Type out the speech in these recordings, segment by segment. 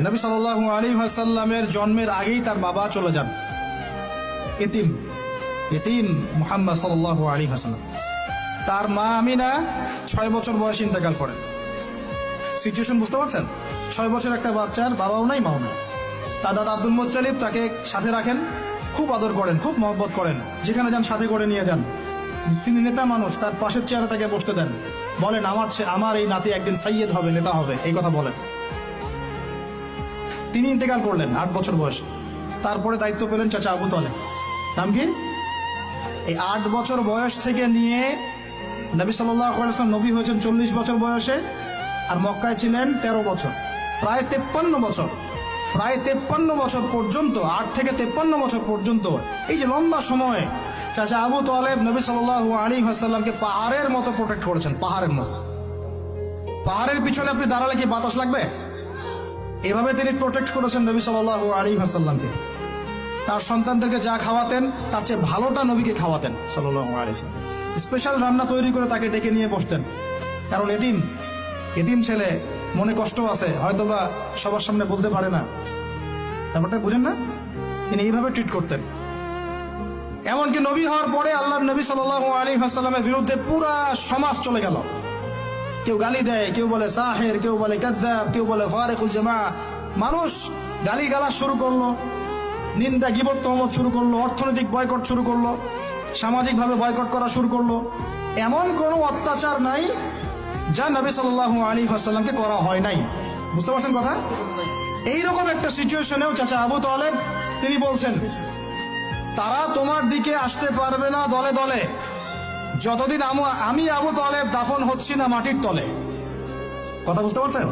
নবী সাল্লাল্লাহু আলাইহি ওয়াসাল্লামের জন্মের আগেই তার বাবা চলে যান, ইতিম মুহাম্মদ সাল্লাল্লাহু আলাইহি ওয়াসাল্লাম। তার মা আমিনা 6 বছর বয়সে ইন্তেকাল করেন। সিচুয়েশন বুঝতে পারছেন? 6 বছর একটা বাচ্চার বাবাও নাই মাও নাই। তার দাদা আব্দুল মুত্তালিব তাকে সাথে রাখেন, খুব আদর করেন, খুব মহব্বত করেন, যেখানে যান সাথে করে নিয়ে যান। তিনি নেতা মানুষ, তার পাশের চেয়ারে তাকে বসতে দেন, বলেন আমার এই নাতি একদিন সাইয়্যেদ হবে, নেতা হবে, এই কথা বলেন। তিনি ইন্তেকাল করলেন 8 বছর বয়সে। তারপরে দায়িত্ব পেলেন চাচা আবু তালেব। নাম কি? এই 8 বছর বয়স থেকে নিয়ে নবী সাল্লাল্লাহু আলাইহি ওয়াসাল্লাম নবী হয়েছেন 40 বছর বয়সে, আর মক্কায় ছিলেন 13 বছর, প্রায় 53 বছর। প্রায় 53 বছর পর্যন্ত, 8 থেকে 53 বছর পর্যন্ত এই যে লম্বা সময় চাচা আবু তালেব নবী সাল্লাল্লাহু আলাইহি ওয়াসাল্লামকে পাহাড়ের মতো প্রোটেক্ট করেছেন, পাহাড়ের মতো। পাহাড়ের পিছনে আপনি দাঁড়ালে কি বাতাস লাগবে? এভাবে তিনি প্রোটেক্ট করেছেন নবী সাল্লাল্লাহু আলাইহি ওয়াসাল্লামকে। তার সন্তানদেরকে যা খাওয়াতেন তার চেয়ে ভালোটা নবীকে খাওয়াতেন সাল্লাল্লাহু আলাইহি ওয়াসাল্লাম। স্পেশাল রান্না তৈরি করে তাকে ডেকে নিয়ে বসতেন, কারণ এতিম ছেলে, মনে কষ্ট আছে, হয়তোবা সবার সামনে বলতে পারে না, ব্যাপারটা বুঝেন না? তিনি এইভাবে ট্রিট করতেন। এমনকি নবী হওয়ার পরে আল্লাহর নবী সাল্লাল্লাহু আলাইহি ওয়াসাল্লামের বিরুদ্ধে পুরা সমাজ চলে গেল। কেউ গালি দেয়, কেউ বলে সাহের, কেউ বলে কাযযাব, কেউ বলে ফারিকুল জামাআ। মানুষ গালি গালা শুরু করলো, নিন্দা গীবত তহমত শুরু করলো, অর্থনৈতিক বয়কট শুরু করলো, সামাজিকভাবে বয়কট করা শুরু করলো। এমন কোনো অত্যাচার নাই যা নবী সাল্লাল্লাহু আলাইহি ওয়াসাল্লামকে করা হয় নাই। বুঝতে পারছেন কথা? এইরকম একটা সিচুয়েশনেও চাচা আবু তালেব তিনি বলছেন, তারা তোমার দিকে আসতে পারবে না দলে দলে যতদিন আমি আবু তালেব দাফন হচ্ছি না মাটির তলে। কথা বুঝতে পারছেন?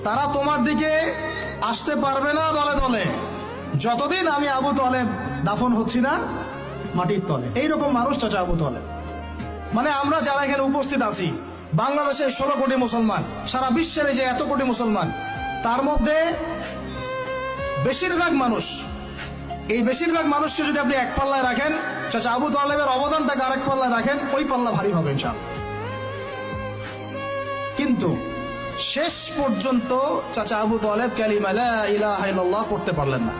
তারা তোমার দিকে আসতে পারবে না দলে দলে যতদিন আমি আবু তালেব দাফন হচ্ছি না মাটির তলে। এইরকম মানুষ চাচা আবু তালেব। মানে আমরা যারা এখানে উপস্থিত আছি, বাংলাদেশে 16 কোটি মুসলমান, সারা বিশ্বের যে এত কোটি মুসলমান, তার মধ্যে বেশিরভাগ মানুষ, এই বেশিরভাগ মানুষকে যদি আপনি এক পাল্লায় রাখেন, চাচা আবু তালেবের অবদানটাকে আরেক পাল্লায় রাখেন, ওই পাল্লা ভারী হবে ইনশাআল্লাহ। কিন্তু শেষ পর্যন্ত চাচা আবু তালেব কালিমা লা ইলাহা ইল্লাল্লাহ করতে পারলেন না।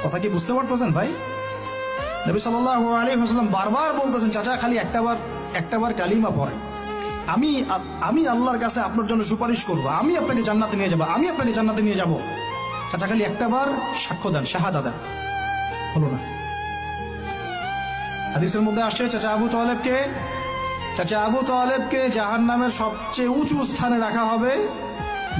কথা কি বুঝতে পারতেছেন ভাই? নবী সাল্লাল্লাহু আলাইহি ওয়াসাল্লাম বারবার বলতেছেন, চাচা খালি একটাবার কালিমা পড়েন, আমি আল্লাহর কাছে আপনার জন্য সুপারিশ করব, আমি আপনাকে জান্নাতে নিয়ে যাব, আমি আপনাকে জান্নাতে নিয়ে যাব। চাচা খালি একটাবার সাক্ষ্য দেন, শাহাদা দেন, হলো না। হাদিসের মধ্যে আসছে চাচা আবু তালেবকে জাহান্নামের সবচেয়ে উঁচু স্থানে রাখা হবে